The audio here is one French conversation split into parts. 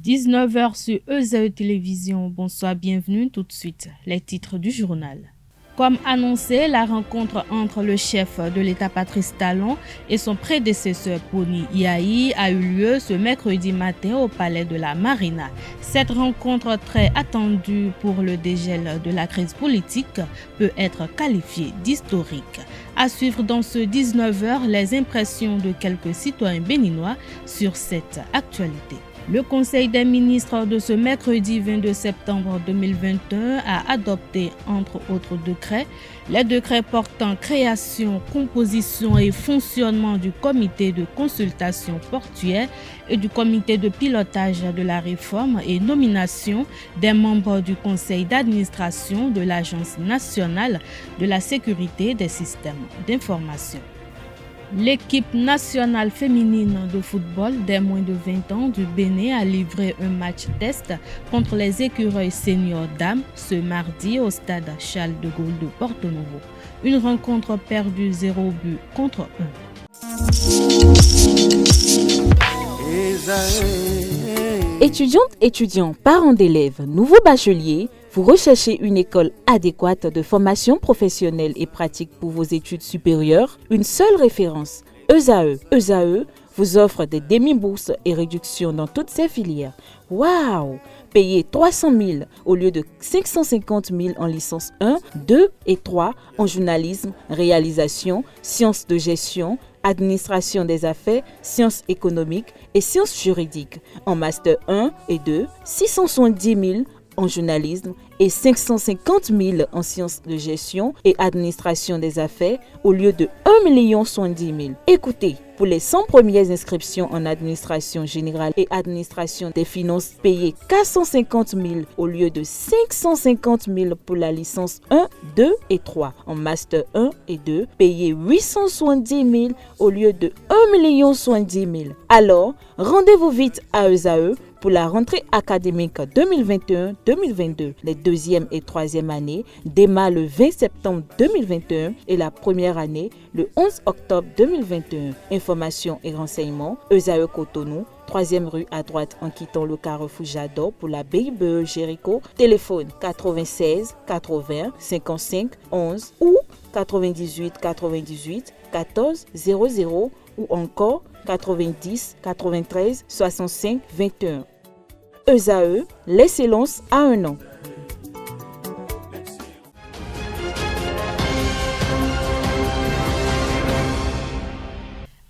19h sur EZAE Télévision. Bonsoir, bienvenue tout de suite. Les titres du journal. Comme annoncé, la rencontre entre le chef de l'État Patrice Talon et son prédécesseur Boni Yayi a eu lieu ce mercredi matin au palais de la Marina. Cette rencontre très attendue pour le dégel de la crise politique peut être qualifiée d'historique. À suivre dans ce 19h les impressions de quelques citoyens béninois sur cette actualité. Le Conseil des ministres de ce mercredi 22 septembre 2021 a adopté, entre autres décrets, les décrets portant création, composition et fonctionnement du comité de consultation portuaire et du comité de pilotage de la réforme et nomination des membres du conseil d'administration de l'Agence nationale de la sécurité des systèmes d'information. L'équipe nationale féminine de football des moins de 20 ans du Bénin a livré un match test contre les écureuils seniors dames ce mardi au stade Charles de Gaulle de Porto-Novo. Une rencontre perdue 0 but contre 1. Étudiantes, étudiants, parents d'élèves, nouveaux bacheliers, vous recherchez une école adéquate de formation professionnelle et pratique pour vos études supérieures? Une seule référence, EZAE. EZAE vous offre des demi-bourses et réductions dans toutes ces filières. Waouh! Payez 300 000 au lieu de 550 000 en licence 1, 2 et 3 en journalisme, réalisation, sciences de gestion, administration des affaires, sciences économiques et sciences juridiques. En master 1 et 2, 670 000 en journalisme et 550 000 en sciences de gestion et administration des affaires au lieu de 1 070 000. Écoutez, pour les 100 premières inscriptions en administration générale et administration des finances, payez 450 000 au lieu de 550 000 pour la licence 1, 2 et 3. En master 1 et 2, payez 870 000 au lieu de 1 070 000. Alors, rendez-vous vite à EZAE pour la rentrée académique 2021-2022. Les deuxième et troisième années démarrent le 20 septembre 2021 et la première année le 11 octobre 2021. Informations et renseignements, EZAE Cotonou, 3e rue à droite en quittant le carrefour Jador pour la BIBE Jéricho. Téléphone 96 80 55 11 ou 98 98 14 00 ou encore 90 93 65 21. EZAE, l'excellence à un an.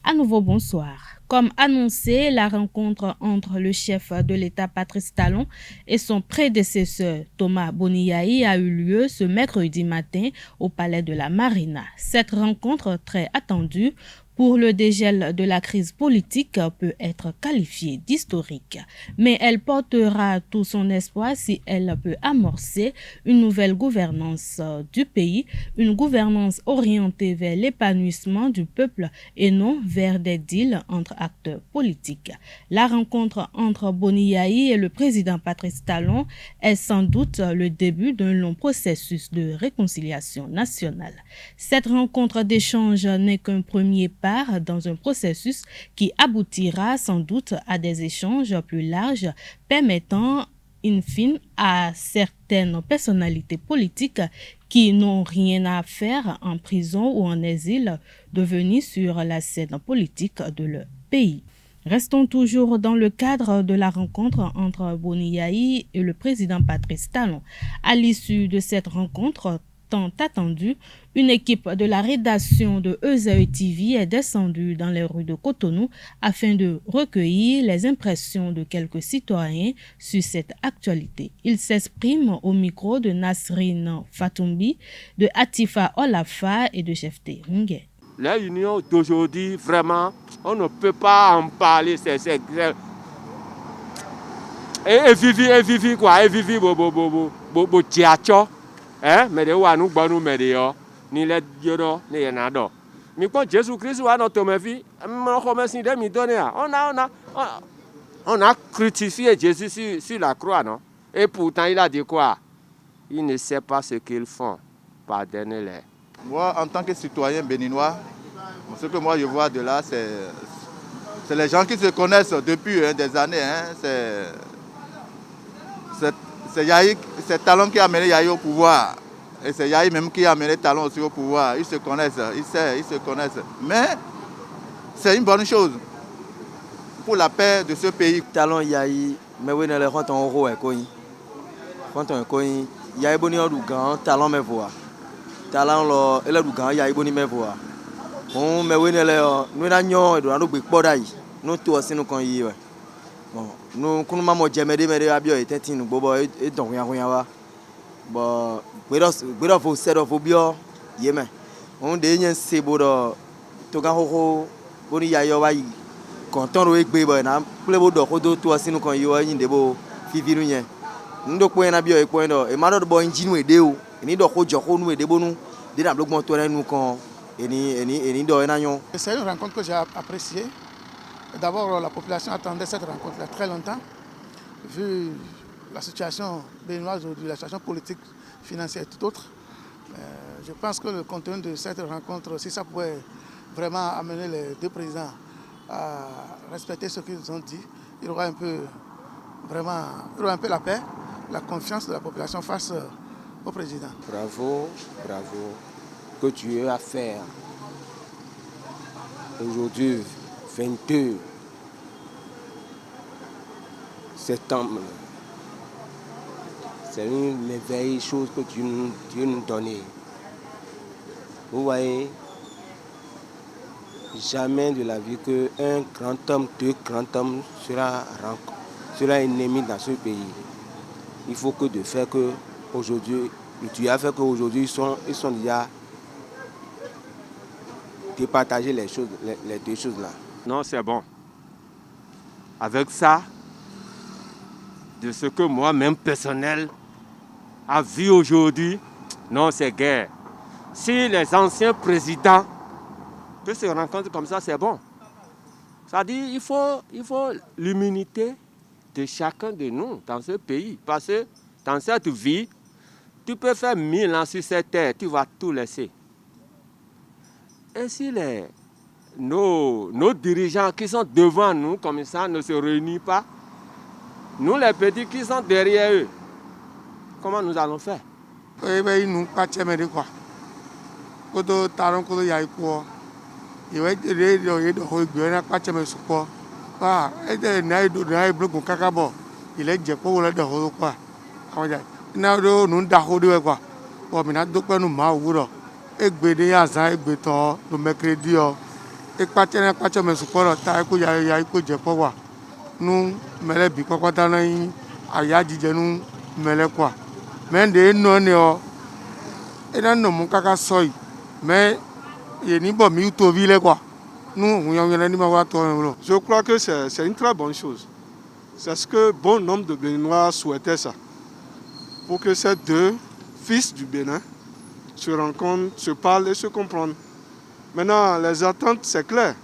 À nouveau, bonsoir. Comme annoncé, la rencontre entre le chef de l'État Patrice Talon et son prédécesseur Thomas Boni Yayi a eu lieu ce mercredi matin au palais de la Marina. Cette rencontre très attendue pour le dégel de la crise politique peut être qualifiée d'historique, mais elle portera tout son espoir si elle peut amorcer une nouvelle gouvernance du pays, une gouvernance orientée vers l'épanouissement du peuple et non vers des deals entre acteurs politiques. La rencontre entre Boni Yayi et le président Patrice Talon est sans doute le début d'un long processus de réconciliation nationale. Cette rencontre d'échange n'est qu'un premier pas dans un processus qui aboutira sans doute à des échanges plus larges permettant in fine à certaines personnalités politiques qui n'ont rien à faire en prison ou en exil de venir sur la scène politique de leur pays. Restons toujours dans le cadre de la rencontre entre Boni Yayi et le président Patrice Talon. À l'issue de cette rencontre tant attendue, une équipe de la rédaction de EZAE TV est descendue dans les rues de Cotonou afin de recueillir les impressions de quelques citoyens sur cette actualité. Ils s'expriment au micro de Nasrine Fatoumbi, de Atifa Olafa et de Chefté Ringue. La union d'aujourd'hui, vraiment, on ne peut pas en parler. Et vivi quoi, et vivi bo tiacho. Mais de wa nous bonu mais de yo ni le yodo ni yenado. Mais quand Jésus-Christ wa notre vie, on a crucifié Jésus sur la croix, non? Et pourtant il a dit quoi? Il ne sait pas ce qu'ils font. Pardonnez-les. Moi, en tant que citoyen béninois, ce que moi je vois de là, c'est les gens qui se connaissent depuis des années. C'est Yahi, c'est Talon qui a amené Yahi au pouvoir. Et c'est Yahi même qui a amené Talon aussi au pouvoir. Ils se connaissent, ils se connaissent. Mais c'est une bonne chose pour la paix de ce pays. Talon Yahi, mais oui, les gens ont un rôle. Quand on est Yahi boni au Dougan, Talon me voit. Talon le Dougan, Yahi boni me voit. On me oui, nous n'avons pas de big nous tous aussi nous connaissons. Bon, nous connaissons jamais des abios et têtes nous bobo et donc rien va. Bon, we faut set of bio, yémen. On dénien c'est beau de Togaho, boni Yahi wa content de bébé na plus beau de toi aussi nous connaissons une des beaux fivirunien. Nous donc point abio et point et malheur de boy ingénieux et déo. Ni do ko joko nous et des bonus. Des na bloc moteur nous quand c'est une rencontre que j'ai appréciée. D'abord, la population attendait cette rencontre très longtemps, vu la situation béninoise aujourd'hui, la situation politique, financière et tout autre. Je pense que le contenu de cette rencontre, si ça pouvait vraiment amener les deux présidents à respecter ce qu'ils ont dit, il y aura un peu la paix, la confiance de la population face au président. Bravo, bravo. Que tu as à faire aujourd'hui, 22 septembre. C'est une merveilleuse chose que Dieu nous donne. Vous voyez, jamais de la vie qu'un grand homme, deux grands hommes sera ennemi dans ce pays. Il faut que de faire que aujourd'hui, tu as fait qu'aujourd'hui ils sont déjà de partager les deux choses là. Non, c'est bon. Avec ça, de ce que moi-même personnel a vu aujourd'hui, non, c'est guerre. Si les anciens présidents peuvent se rencontrer comme ça, c'est bon. Ça dit, il faut l'immunité de chacun de nous dans ce pays. Parce que dans cette vie, tu peux faire 1000 ans sur cette terre, tu vas tout laisser. Et si nos dirigeants qui sont devant nous, comme ça, ne se réunissent pas, nous les petits qui sont derrière eux, comment nous allons faire? Nous pas de quoi. Quand on a eu quoi, il va être il est déjà pour le quoi. Nous quoi. Egbede azan egbeto le mercredi o ekpatene kwacho me support ta ko ya ko je po wa nu mele bi kokota na yin aya jije nu mele kwa me de no ne o ena no mu kaka so yi me ye ni bo mi to vi le kwa nu hun ni ma wa to lo. Je crois que c'est une très bonne chose. C'est ce que bon nombre de Béninois souhaitaient ça. Pour que ces deux fils du Bénin se rencontrent, se parlent et se comprennent. Maintenant, les attentes, c'est clair.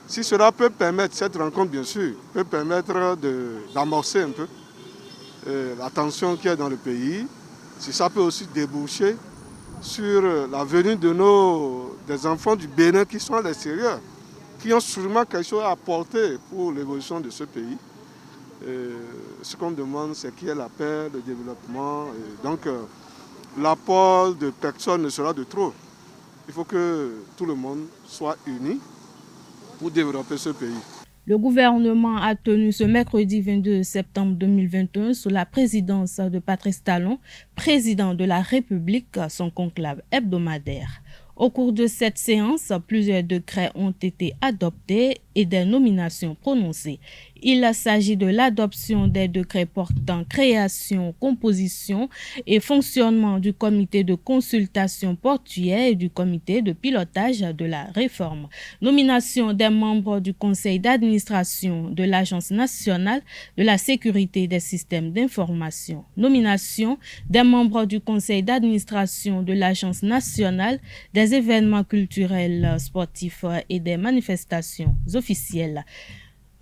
Si cela peut permettre, cette rencontre, bien sûr, peut permettre d'amorcer un peu la tension qu'il y a dans le pays, si ça peut aussi déboucher sur la venue des enfants du Bénin qui sont à l'extérieur, qui ont sûrement quelque chose à apporter pour l'évolution de ce pays. Ce qu'on demande, c'est qu'il y ait la paix, le développement. Donc, l'apport de personne ne sera de trop. Il faut que tout le monde soit uni pour développer ce pays. Le gouvernement a tenu ce mercredi 22 septembre 2021 sous la présidence de Patrice Talon, président de la République, son conclave hebdomadaire. Au cours de cette séance, plusieurs décrets ont été adoptés et des nominations prononcées. Il s'agit de l'adoption des décrets portant création, composition et fonctionnement du comité de consultation portuaire et du comité de pilotage de la réforme. Nomination des membres du conseil d'administration de l'Agence nationale de la sécurité des systèmes d'information. Nomination des membres du conseil d'administration de l'Agence nationale des événements culturels, sportifs et des manifestations officielles.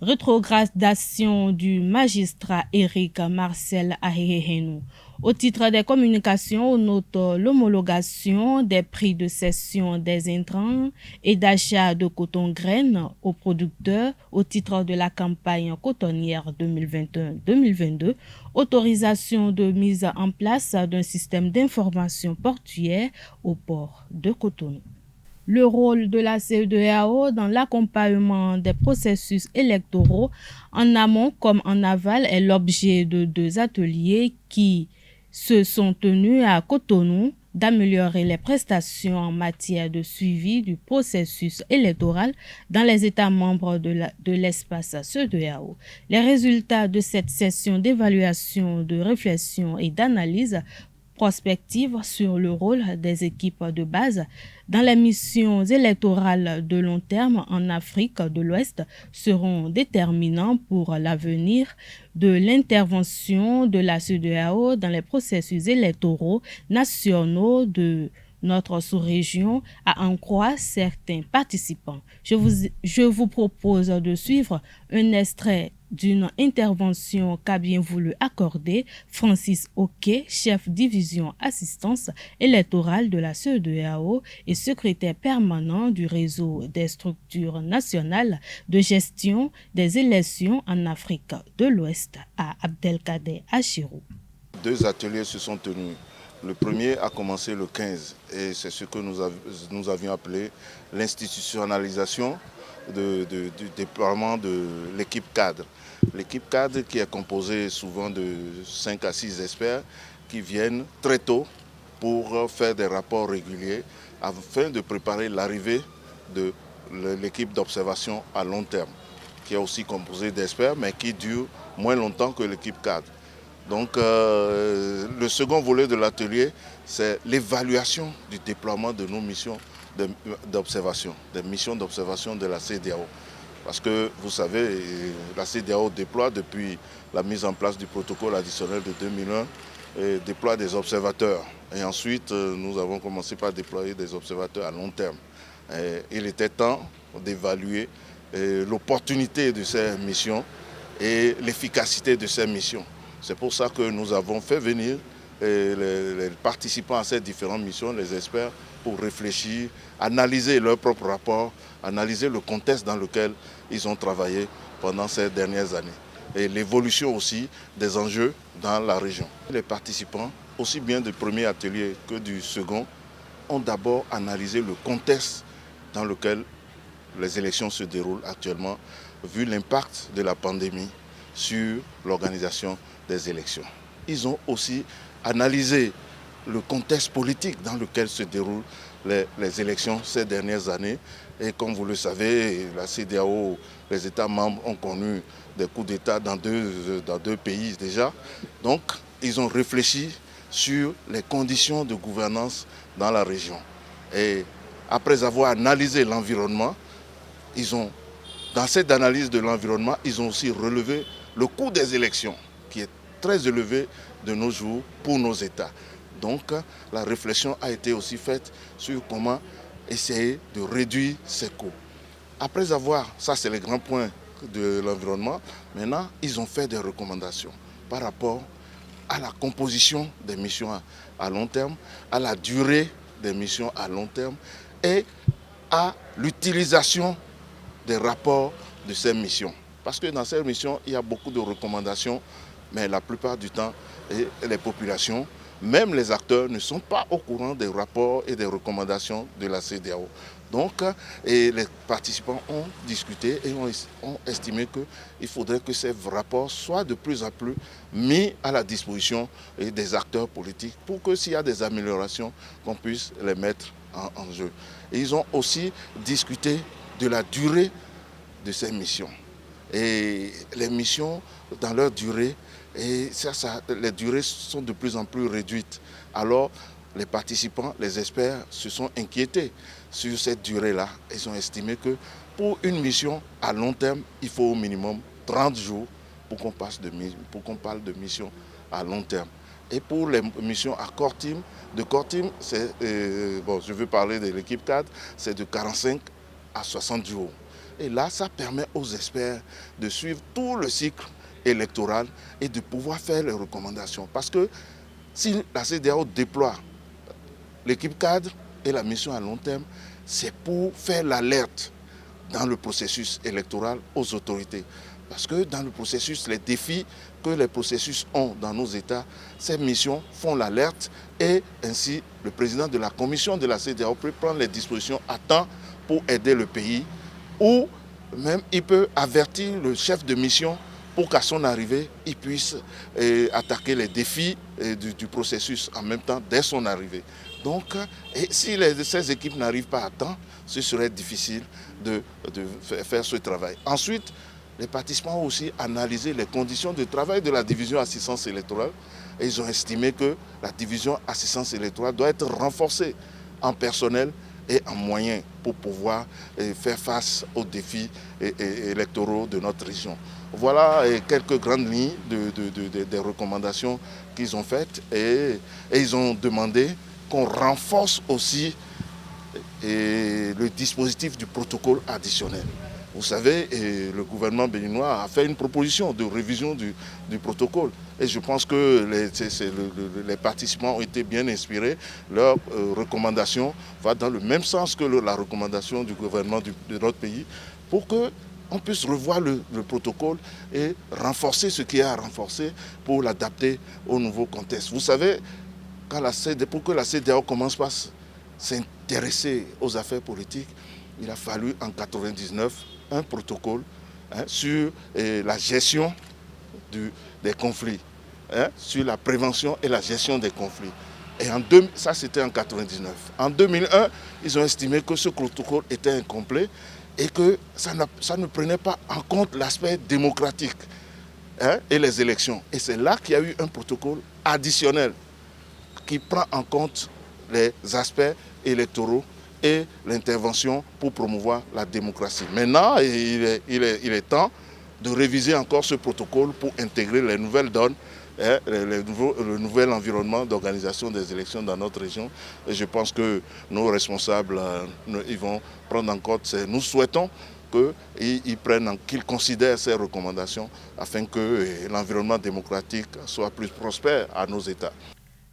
Rétrogradation du magistrat Éric Marcel Ahehenou Au titre des communications, on note l'homologation des prix de cession des intrants et d'achat de coton-graines aux producteurs au titre de la campagne cotonnière 2021-2022, autorisation de mise en place d'un système d'information portuaire au port de Cotonou. Le rôle de la CEDEAO dans l'accompagnement des processus électoraux en amont comme en aval est l'objet de 2 ateliers qui se sont tenus à Cotonou d'améliorer les prestations en matière de suivi du processus électoral dans les États membres de l'espace CEDEAO. Les résultats de cette session d'évaluation, de réflexion et d'analyse prospective sur le rôle des équipes de base dans les missions électorales de long terme en Afrique de l'Ouest seront déterminants pour l'avenir de l'intervention de la CEDEAO dans les processus électoraux nationaux de notre sous-région, à en croire certains participants. Je vous propose de suivre un extrait d'une intervention qu'a bien voulu accorder Francis Oké, chef division assistance électorale de la CEDEAO et secrétaire permanent du réseau des structures nationales de gestion des élections en Afrique de l'Ouest à Abdelkader Achirou. 2 ateliers se sont tenus. Le premier a commencé le 15 et c'est ce que nous avions appelé l'institutionnalisation du déploiement de l'équipe cadre. L'équipe cadre qui est composée souvent de 5 à 6 experts qui viennent très tôt pour faire des rapports réguliers afin de préparer l'arrivée de l'équipe d'observation à long terme, qui est aussi composée d'experts mais qui dure moins longtemps que l'équipe cadre. Donc le second volet de l'atelier, c'est l'évaluation du déploiement de nos missions d'observation, des missions d'observation de la CEDEAO. Parce que vous savez, la CEDEAO déploie depuis la mise en place du protocole additionnel de 2001, et déploie des observateurs. Et ensuite, nous avons commencé par déployer des observateurs à long terme. Et il était temps d'évaluer l'opportunité de ces missions et l'efficacité de ces missions. C'est pour ça que nous avons fait venir les participants à ces différentes missions, les experts, pour réfléchir, analyser leur propre rapport, analyser le contexte dans lequel ils ont travaillé pendant ces dernières années et l'évolution aussi des enjeux dans la région. Les participants, aussi bien du premier atelier que du second, ont d'abord analysé le contexte dans lequel les élections se déroulent actuellement, vu l'impact de la pandémie sur l'organisation des élections. Ils ont aussi analysé le contexte politique dans lequel se déroulent les élections ces dernières années. Et comme vous le savez, la CEDEAO, les États membres ont connu des coups d'État dans deux pays déjà. Donc, ils ont réfléchi sur les conditions de gouvernance dans la région. Et après avoir analysé l'environnement, dans cette analyse de l'environnement, ils ont aussi relevé le coût des élections, qui est très élevé de nos jours pour nos États. Donc la réflexion a été aussi faite sur comment essayer de réduire ces coûts. Après avoir, ça c'est les grands points de l'environnement, maintenant ils ont fait des recommandations par rapport à la composition des missions à long terme, à la durée des missions à long terme et à l'utilisation des rapports de ces missions. Parce que dans ces missions, il y a beaucoup de recommandations, mais la plupart du temps, les populations, même les acteurs, ne sont pas au courant des rapports et des recommandations de la CEDEAO. Donc, les participants ont discuté et ont estimé qu'il faudrait que ces rapports soient de plus en plus mis à la disposition des acteurs politiques pour que s'il y a des améliorations, qu'on puisse les mettre en jeu. Et ils ont aussi discuté de la durée de ces missions. Et les missions, dans leur durée, les durées sont de plus en plus réduites. Alors, les participants, les experts se sont inquiétés sur cette durée-là. Ils ont estimé que pour une mission à long terme, il faut au minimum 30 jours pour qu'on parle de mission à long terme. Et pour les missions à court terme, je veux parler de l'équipe cadre, c'est de 45 à 60 jours. Et là, ça permet aux experts de suivre tout le cycle électoral et de pouvoir faire les recommandations. Parce que Si la CEDEAO déploie l'équipe cadre et la mission à long terme, c'est pour faire l'alerte dans le processus électoral aux autorités. Parce que dans le processus, les défis que les processus ont dans nos États, ces missions font l'alerte et ainsi le président de la commission de la CEDEAO peut prendre les dispositions à temps pour aider le pays ou même il peut avertir le chef de mission pour qu'à son arrivée, il puisse attaquer les défis du processus en même temps dès son arrivée. Donc, si ces équipes n'arrivent pas à temps, ce serait difficile de faire ce travail. Ensuite, les participants ont aussi analysé les conditions de travail de la division assistance électorale et ils ont estimé que la division assistance électorale doit être renforcée en personnel et en moyens pour pouvoir faire face aux défis électoraux de notre région. Voilà quelques grandes lignes des recommandations qu'ils ont faites et ils ont demandé qu'on renforce aussi le dispositif du protocole additionnel. Vous savez, le gouvernement béninois a fait une proposition de révision du protocole. Et je pense que les participants ont été bien inspirés. Leur recommandation va dans le même sens que la recommandation du gouvernement de notre pays pour qu'on puisse revoir le protocole et renforcer ce qui est à renforcer pour l'adapter au nouveau contexte. Vous savez, pour que la CEDEAO commence par s'intéresser aux affaires politiques, il a fallu en 1999 un protocole sur la gestion des conflits, sur la prévention et la gestion des conflits. Et ça, c'était en 1999. En 2001, ils ont estimé que ce protocole était incomplet et que ça ne prenait pas en compte l'aspect démocratique et les élections. Et c'est là qu'il y a eu un protocole additionnel qui prend en compte les aspects électoraux et l'intervention pour promouvoir la démocratie. Maintenant, il est temps de réviser encore ce protocole pour intégrer les nouvelles donnes, le nouvel environnement d'organisation des élections dans notre région. Et je pense que nos responsables ils vont prendre en compte. Nous souhaitons qu'ils considèrent ces recommandations afin que l'environnement démocratique soit plus prospère à nos États.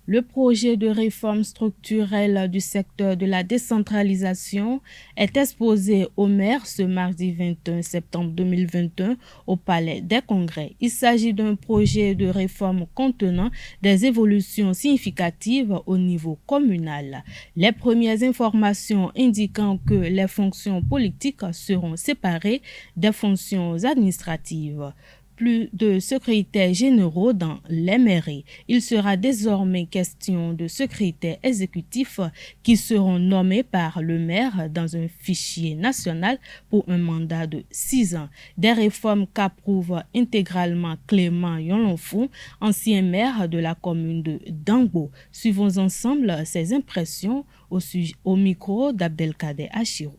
Le projet de réforme structurelle du secteur de la décentralisation est exposé au maire ce mardi 21 septembre 2021 au Palais des Congrès. Il s'agit d'un projet de réforme contenant des évolutions significatives au niveau communal. Les premières informations indiquant que les fonctions politiques seront séparées des fonctions administratives. Plus de secrétaires généraux dans les mairies. Il sera désormais question de secrétaires exécutifs qui seront nommés par le maire dans un fichier national pour un mandat de 6 ans. Des réformes qu'approuve intégralement Clément Yonlonfou, ancien maire de la commune de Dangbo. Suivons ensemble ses impressions au micro d'Abdelkader Achirou.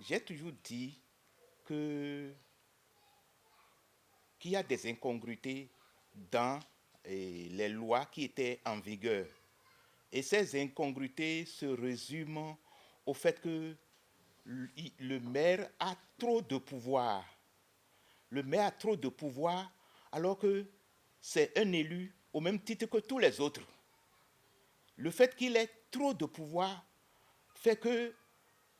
J'ai toujours dit qu'il y a des incongruités dans les lois qui étaient en vigueur. Et ces incongruités se résument au fait que le maire a trop de pouvoir. Le maire a trop de pouvoir alors que c'est un élu au même titre que tous les autres. Le fait qu'il ait trop de pouvoir fait que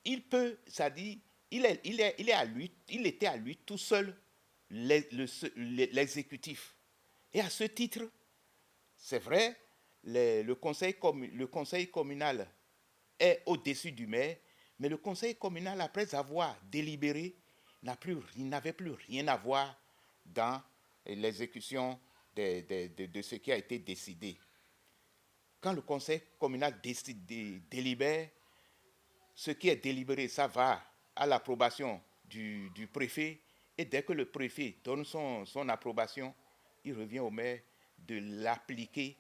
il peut, c'est-à-dire, il était à lui tout seul l'exécutif. Et à ce titre, c'est vrai, le conseil communal est au-dessus du maire, mais le conseil communal, après avoir délibéré, n'avait plus rien à voir dans l'exécution de ce qui a été décidé. Quand le conseil communal délibère, ce qui est délibéré, ça va à l'approbation du préfet. Et dès que le préfet donne son approbation, il revient au maire de l'appliquer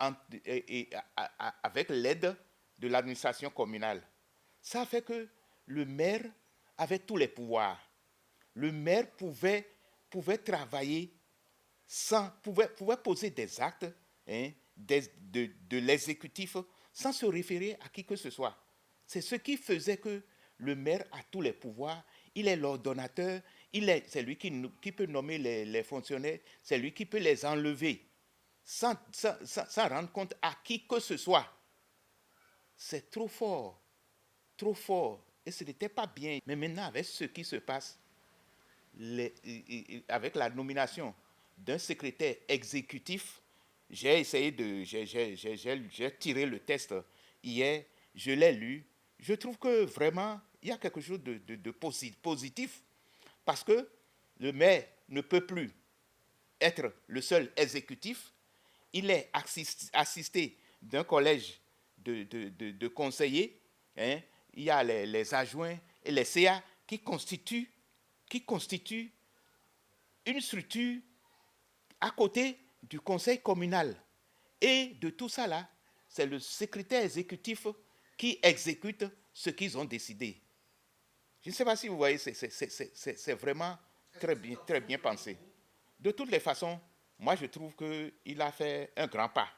avec l'aide de l'administration communale. Ça fait que le maire avait tous les pouvoirs. Le maire pouvait travailler pouvait poser des actes de l'exécutif sans se référer à qui que ce soit. C'est ce qui faisait que le maire a tous les pouvoirs. Il est l'ordonnateur, c'est lui qui peut nommer les fonctionnaires, c'est lui qui peut les enlever. sans rendre compte à qui que ce soit. C'est trop fort, et ce n'était pas bien. Mais maintenant, avec ce qui se passe, avec la nomination d'un secrétaire exécutif, j'ai tiré le test hier, je l'ai lu, je trouve que vraiment, il y a quelque chose de positif, parce que le maire ne peut plus être le seul exécutif, il est assisté d'un collège de conseillers, hein. Il y a les adjoints et les CA qui constituent une structure à côté du conseil communal. Et de tout ça là, c'est le secrétaire exécutif qui exécute ce qu'ils ont décidé. Je ne sais pas si vous voyez, c'est vraiment très bien pensé. De toutes les façons, moi je trouve qu'il a fait un grand pas.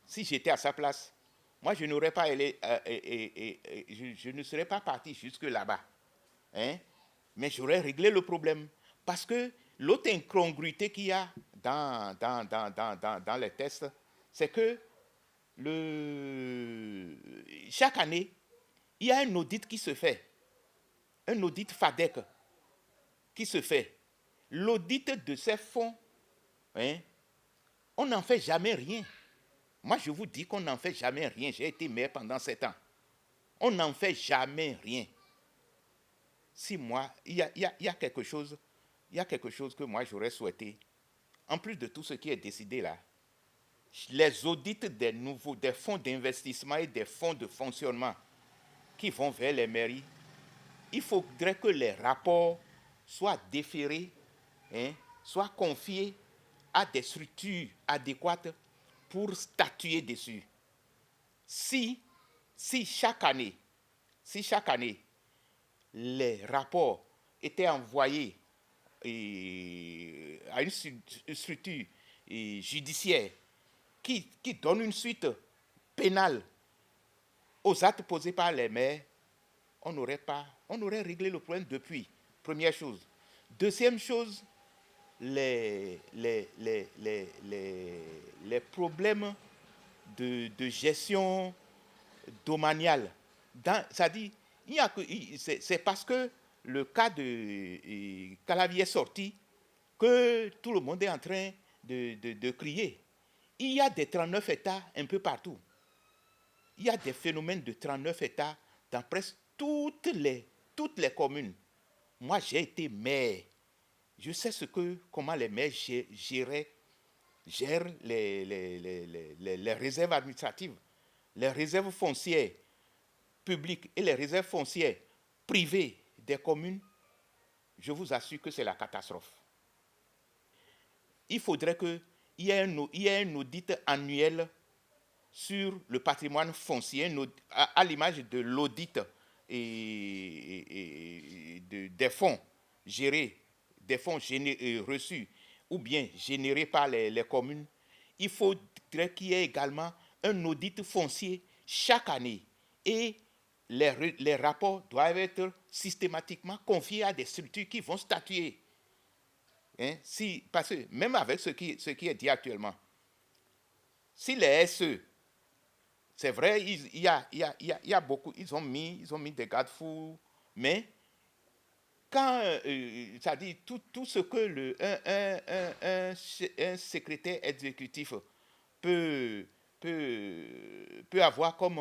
Si j'étais à sa place, moi je n'aurais pas je ne serais pas parti jusque là-bas. Hein? Mais j'aurais réglé le problème. Parce que l'autre incongruité qu'il y a dans les tests, c'est que chaque année, il y a un audit qui se fait. Un audit FADEC qui se fait. L'audit de ces fonds, hein, on n'en fait jamais rien. Moi, je vous dis qu'on n'en fait jamais rien. J'ai été maire pendant 7 ans. On n'en fait jamais rien. Si moi, il y a quelque chose que moi j'aurais souhaité, en plus de tout ce qui est décidé là, les audits des fonds d'investissement et des fonds de fonctionnement qui vont vers les mairies, il faudrait que les rapports soient déférés, hein, soient confiés à des structures adéquates pour statuer dessus. Si chaque année, les rapports étaient envoyés à une structure judiciaire qui donne une suite pénale aux actes posés par les maires, on aurait réglé le problème depuis. Première chose. Deuxième chose, les problèmes de gestion domaniale. C'est-à-dire, c'est parce que le cas de Calavier est sorti que tout le monde est en train de crier. Il y a des 39 États un peu partout. Il y a des phénomènes de 39 États dans presque toutes les communes. Moi, j'ai été maire. Je sais comment les maires gèrent les réserves administratives, les réserves foncières publiques et les réserves foncières privées des communes. Je vous assure que c'est la catastrophe. Il faudrait qu'il y ait un audit annuel sur le patrimoine foncier, à l'image de l'audit des fonds gérés, des fonds reçus ou bien générés par les communes. Il faudrait qu'il y ait également un audit foncier chaque année et les rapports doivent être systématiquement confiés à des structures qui vont statuer. Hein? Parce que même avec ce qui est dit actuellement, si les SE, c'est vrai, il y a beaucoup, ils ont mis des garde-fous, mais quand, c'est-à-dire tout ce que un secrétaire exécutif peut avoir comme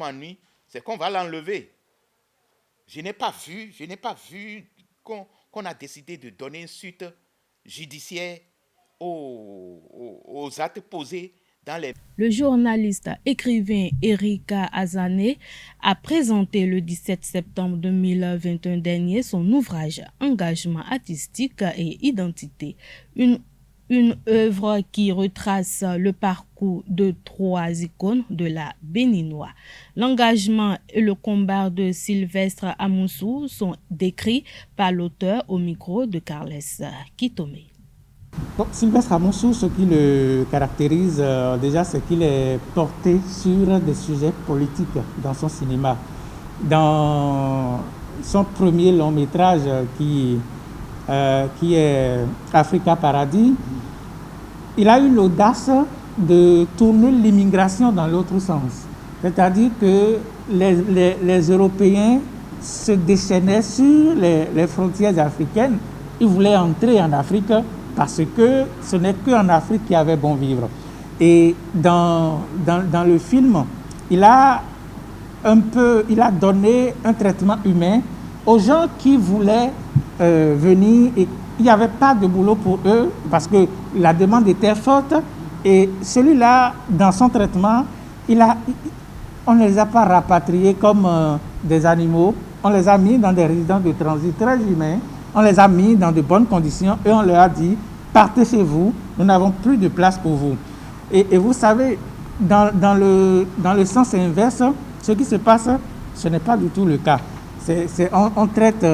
ennui, c'est qu'on va l'enlever. Je n'ai pas vu qu'on a décidé de donner une suite judiciaire aux actes posés dans les... Le journaliste écrivain Erika Azané a présenté le 17 septembre 2021 dernier son ouvrage Engagement artistique et identité, une œuvre qui retrace le parcours de 3 icônes de la béninois. L'engagement et le combat de Sylvestre Amoussou sont décrits par l'auteur au micro de Carles Kitome. Donc, Sylvestre Amoussou, ce qui le caractérise déjà, c'est qu'il est porté sur des sujets politiques dans son cinéma. Dans son premier long métrage qui est Africa Paradis, il a eu l'audace de tourner l'immigration dans l'autre sens. C'est-à-dire que les Européens se déchaînaient sur les frontières africaines. Ils voulaient entrer en Afrique parce que ce n'est qu'en Afrique qu'il y avait bon vivre. Et dans le film, il a donné un traitement humain aux gens qui voulaient venir et il n'y avait pas de boulot pour eux parce que la demande était forte. Et celui-là, dans son traitement, on ne les a pas rapatriés comme des animaux. On les a mis dans des résidences de transit très humains. On les a mis dans de bonnes conditions et on leur a dit, partez chez vous, nous n'avons plus de place pour vous. Et vous savez, dans le sens inverse, ce qui se passe, ce n'est pas du tout le cas. On traite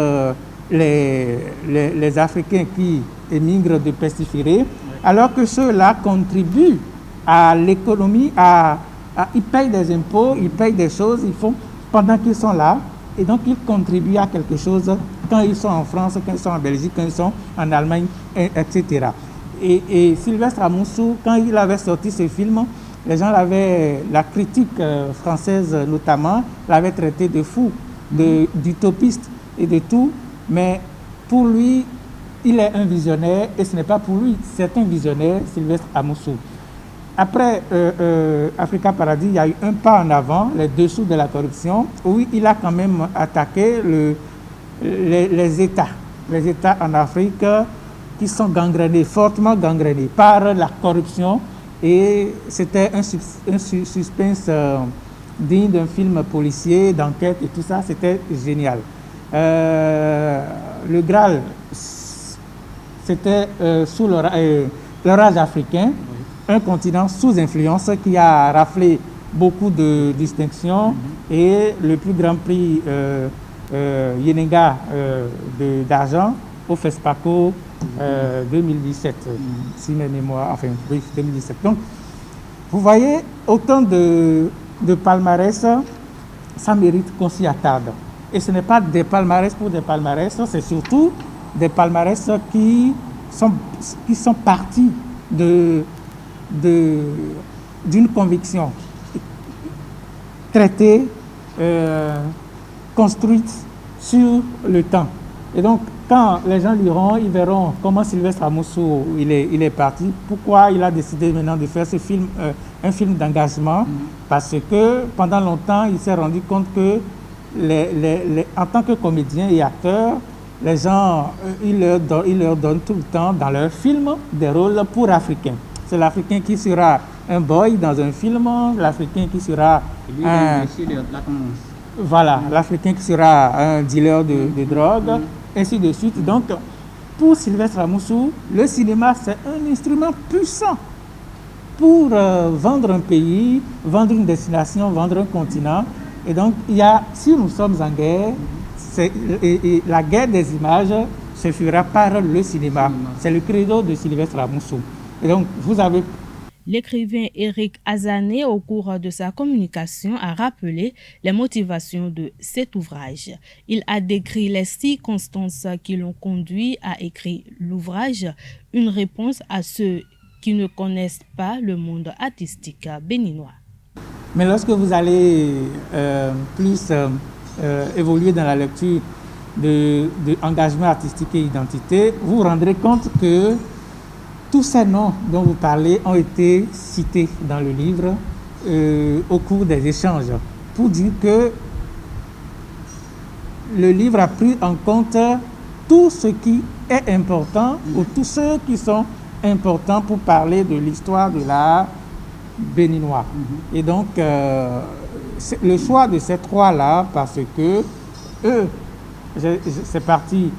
les Africains qui émigrent de pestiférés, alors que ceux-là contribuent à l'économie, ils payent des impôts, ils payent des choses, ils font pendant qu'ils sont là, et donc ils contribuent à quelque chose quand ils sont en France, quand ils sont en Belgique, quand ils sont en Allemagne, etc. Et Sylvestre Amoussou, quand il avait sorti ce film, les gens la critique française notamment, l'avait traité de fou, d'utopiste et de tout, mais pour lui, il est un visionnaire, et ce n'est pas pour lui, c'est un visionnaire, Sylvestre Amoussou. Après Africa Paradis, il y a eu un pas en avant, les dessous de la corruption, où il a quand même attaqué les États en Afrique qui sont gangrénés, fortement gangrénés par la corruption, et c'était un suspense digne d'un film policier, d'enquête et tout ça, c'était génial. Le Graal, c'était sous l'orage africain, un continent sous influence qui a raflé beaucoup de distinctions, et le plus grand prix Yenenga d'argent au FESPACO 2017, si mes mémoires, enfin oui, 2017. Donc, vous voyez, autant de palmarès, ça mérite qu'on s'y attarde. Et ce n'est pas des palmarès pour des palmarès, c'est surtout des palmarès qui sont partis d'une conviction traitée, construite sur le temps. Et donc, quand les gens liront, ils verront comment Sylvestre Amoussou il est parti, pourquoi il a décidé maintenant de faire ce film, un film d'engagement, parce que pendant longtemps, il s'est rendu compte que en tant que comédien et acteur, les gens, ils leur donnent tout le temps dans leurs films des rôles pour Africains. C'est l'Africain qui sera un boy dans un film, l'Africain qui sera l'Africain qui sera un dealer de drogue, ainsi de suite. Donc, pour Sylvestre Amoussou, le cinéma, c'est un instrument puissant pour vendre un pays, vendre une destination, vendre un continent. Et donc, si nous sommes en guerre, la guerre des images se fera par le cinéma. C'est le credo de Sylvestre Amoussou. Et donc, vous avez... L'écrivain Éric Azané, au cours de sa communication, a rappelé les motivations de cet ouvrage. Il a décrit les circonstances qui l'ont conduit à écrire l'ouvrage, une réponse à ceux qui ne connaissent pas le monde artistique béninois. Mais lorsque vous allez plus évoluer dans la lecture de engagement artistique et identité, vous vous rendrez compte que tous ces noms dont vous parlez ont été cités dans le livre au cours des échanges, pour dire que le livre a pris en compte tout ce qui est important ou tous ceux qui sont importants pour parler de l'histoire de l'art béninois. Et donc, le choix de ces trois-là, parce que c'est parti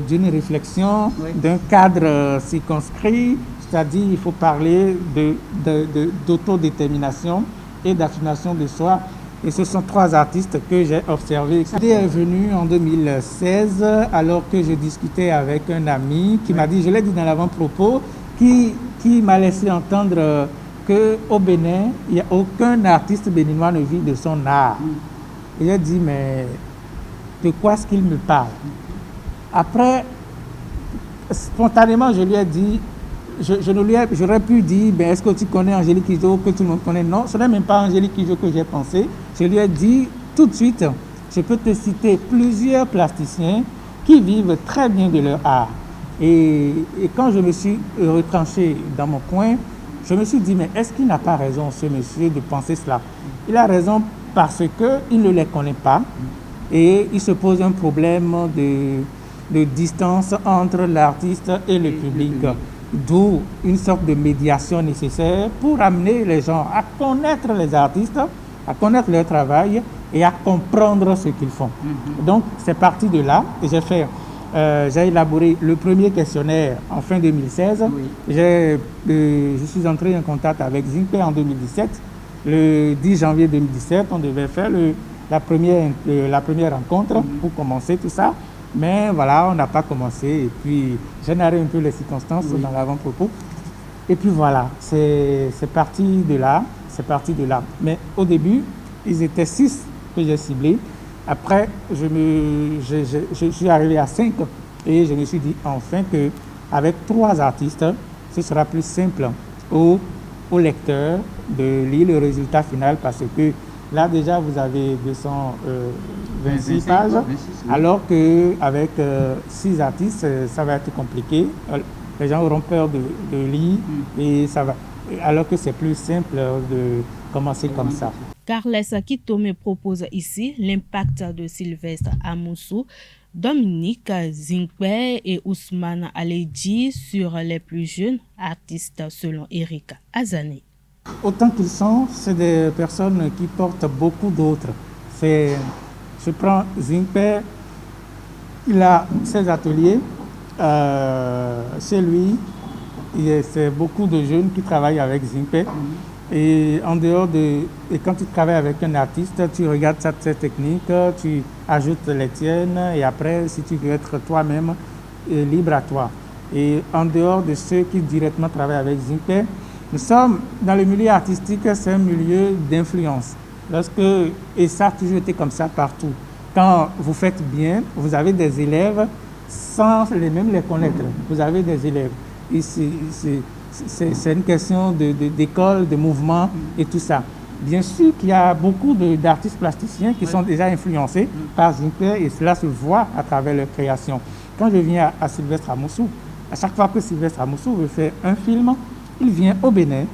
d'une réflexion, d'un cadre circonscrit, c'est-à-dire il faut parler d'autodétermination et d'affirmation de soi. Et ce sont trois artistes que j'ai observés. L'idée est venue en 2016, alors que je discutais avec un ami qui m'a dit, je l'ai dit dans l'avant-propos, qui m'a laissé entendre qu'au Bénin, il n'y a aucun artiste béninois ne vit de son art. Et j'ai dit, mais de quoi est-ce qu'il me parle? Après, spontanément, je lui ai dit, j'aurais pu dire, ben, est-ce que tu connais Angélique Kidjo, que tout le monde connaît? Non, ce n'est même pas Angélique Kidjo que j'ai pensé. Je lui ai dit tout de suite, je peux te citer plusieurs plasticiens qui vivent très bien de leur art. Et quand je me suis retranché dans mon coin, je me suis dit, mais est-ce qu'il n'a pas raison, ce monsieur, de penser cela? Il a raison parce qu'il ne les connaît pas et il se pose un problème de distance entre l'artiste et le public. D'où une sorte de médiation nécessaire pour amener les gens à connaître les artistes, à connaître leur travail et à comprendre ce qu'ils font. Donc, c'est parti de là et j'ai élaboré le premier questionnaire en fin 2016. Je suis entré en contact avec Zingpe en 2017. Le 10 janvier 2017, on devait faire la première rencontre pour commencer tout ça. Mais voilà, on n'a pas commencé. Et puis, j'ai narré un peu les circonstances dans l'avant-propos. Et puis voilà, c'est parti de là. Mais au début, ils étaient 6 que j'ai ciblés. Après, je suis arrivé à 5 et je me suis dit enfin qu'avec 3 artistes, ce sera plus simple au lecteur de lire le résultat final parce que là déjà vous avez 226 pages, alors qu'avec 6 artistes, ça va être compliqué. Les gens auront peur de lire et ça va. Alors que c'est plus simple de commencer comme ça. Carles Kitome propose ici l'impact de Sylvestre Amoussou, Dominique Zingpe et Ousmane Aledji sur les plus jeunes artistes selon Eric Azané. Autant qu'ils sont, c'est des personnes qui portent beaucoup d'autres. Je prends Zingpe, il a ses ateliers chez lui. C'est beaucoup de jeunes qui travaillent avec Zingpe. Et en dehors et quand tu travailles avec un artiste, tu regardes ses techniques, tu ajoutes les tiennes et après, si tu veux être toi-même, libre à toi. Et en dehors de ceux qui directement travaillent avec Zingpe, nous sommes dans le milieu artistique, c'est un milieu d'influence. Et ça a toujours été comme ça partout. Quand vous faites bien, vous avez des élèves sans même les connaître. Vous avez des élèves. Et c'est une question d'école, de mouvement et tout ça. Bien sûr qu'il y a beaucoup d'artistes plasticiens qui sont déjà influencés par Zingpe et cela se voit à travers leur création. Quand je viens à Sylvestre Amoussou, à chaque fois que Sylvestre Amoussou veut faire un film, il vient au Bénin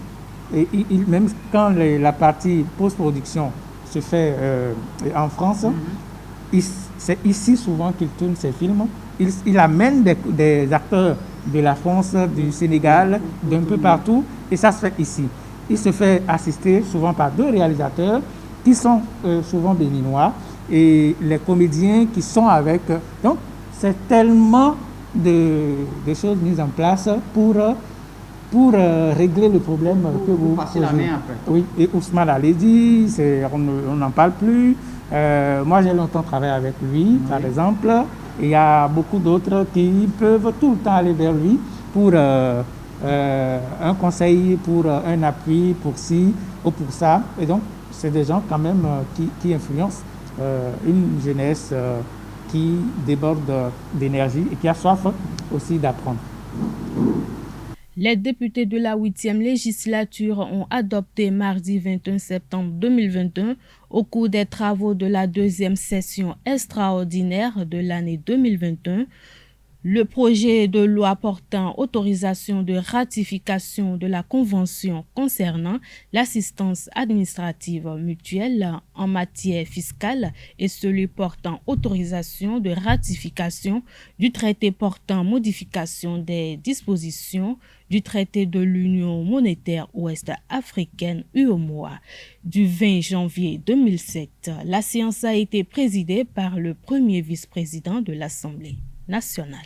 et même quand la partie post-production se fait en France, c'est ici souvent qu'il tourne ses films. Il amène des acteurs de la France, du Sénégal, d'un peu partout, et ça se fait ici. Il se fait assister souvent par 2 réalisateurs qui sont souvent béninois et les comédiens qui sont avec. Donc, c'est tellement de choses mises en place pour régler le problème que vous passez la main après. Oui, et Ousmane Aledji, on n'en parle plus. Moi, j'ai longtemps travaillé avec lui, par exemple. Il y a beaucoup d'autres qui peuvent tout le temps aller vers lui pour un conseil, pour un appui, pour ci ou pour ça. Et donc, c'est des gens quand même qui influencent une jeunesse qui déborde d'énergie et qui a soif aussi d'apprendre. Les députés de la 8e législature ont adopté mardi 21 septembre 2021, au cours des travaux de la 2e session extraordinaire de l'année 2021, le projet de loi portant autorisation de ratification de la Convention concernant l'assistance administrative mutuelle en matière fiscale et celui portant autorisation de ratification du traité portant modification des dispositions du traité de l'Union monétaire ouest-africaine UEMOA du 20 janvier 2007. La séance a été présidée par le premier vice-président de l'Assemblée nationale.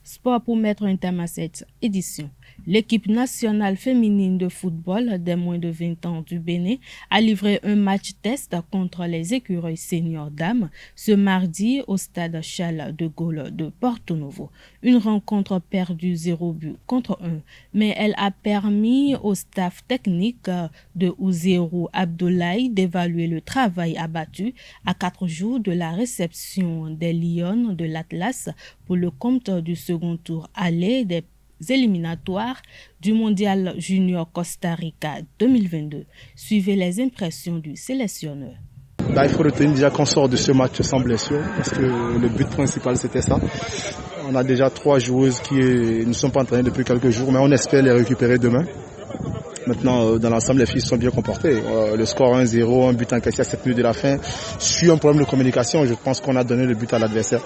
Sport pour mettre un terme à cette édition. L'équipe nationale féminine de football des moins de 20 ans du Bénin a livré un match test contre les écureuils seniors dames ce mardi au stade Charles de Gaulle de Porto Novo. Une rencontre perdue 0 but contre 1, mais elle a permis au staff technique de Ouzérou Abdoulaye d'évaluer le travail abattu à 4 jours de la réception des Lions de l'Atlas pour le compte du second tour aller des éliminatoires du Mondial Junior Costa Rica 2022. Suivez les impressions du sélectionneur. Là, il faut retenir déjà qu'on sort de ce match sans blessure, parce que le but principal c'était ça. On a déjà 3 joueuses qui ne sont pas entraînées depuis quelques jours, mais on espère les récupérer demain. Maintenant, dans l'ensemble, les filles sont bien comportées. Le score 1-0, un but encaissé à 7 minutes de la fin. Sur un problème de communication, je pense qu'on a donné le but à l'adversaire.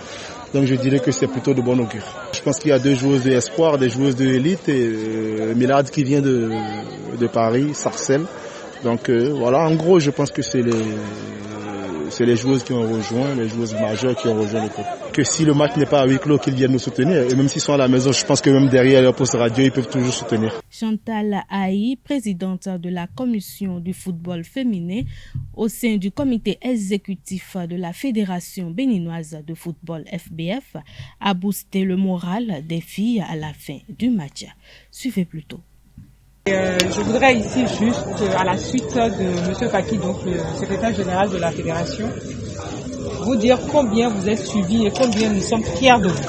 Donc je dirais que c'est plutôt de bon augure. Je pense qu'il y a 2 joueuses d'espoir, des joueuses de l'élite, et Milad qui vient de Paris, Sarcelles. Donc voilà, en gros, je pense que c'est les joueuses qui ont rejoint, les joueuses majeures qui ont rejoint le club. Que si le match n'est pas à huis clos, qu'ils viennent nous soutenir. Et même s'ils sont à la maison, je pense que même derrière leur poste radio, ils peuvent toujours soutenir. Chantal Aï, présidente de la commission du football féminin au sein du comité exécutif de la Fédération béninoise de football FBF, a boosté le moral des filles à la fin du match. Suivez plutôt. Je voudrais ici juste, à la suite de M. Faki, donc le secrétaire général de la Fédération, vous dire combien vous êtes suivis et combien nous sommes fiers de vous.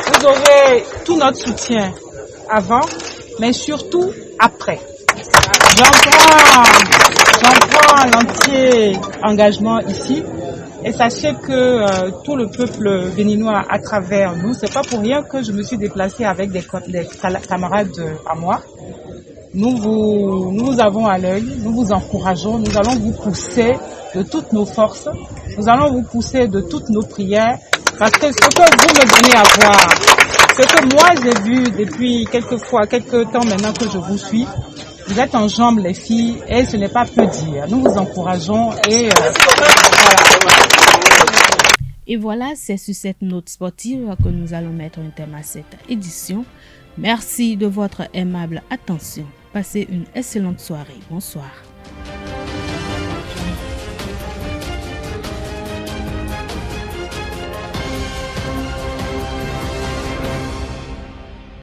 Vous aurez tout notre soutien avant, mais surtout après. J'en prends l'entier engagement ici. Et sachez que tout le peuple béninois à travers nous, c'est pas pour rien que je me suis déplacée avec des camarades à moi. Nous vous avons à l'œil, nous vous encourageons, nous allons vous pousser de toutes nos forces, nous allons vous pousser de toutes nos prières, parce que ce que vous me donnez à voir, ce que moi j'ai vu depuis quelques temps maintenant que je vous suis, vous êtes en jambes les filles et ce n'est pas peu dire. Nous vous encourageons et voilà. Et voilà, c'est sur cette note sportive que nous allons mettre un terme à cette édition. Merci de votre aimable attention. Passez une excellente soirée. Bonsoir.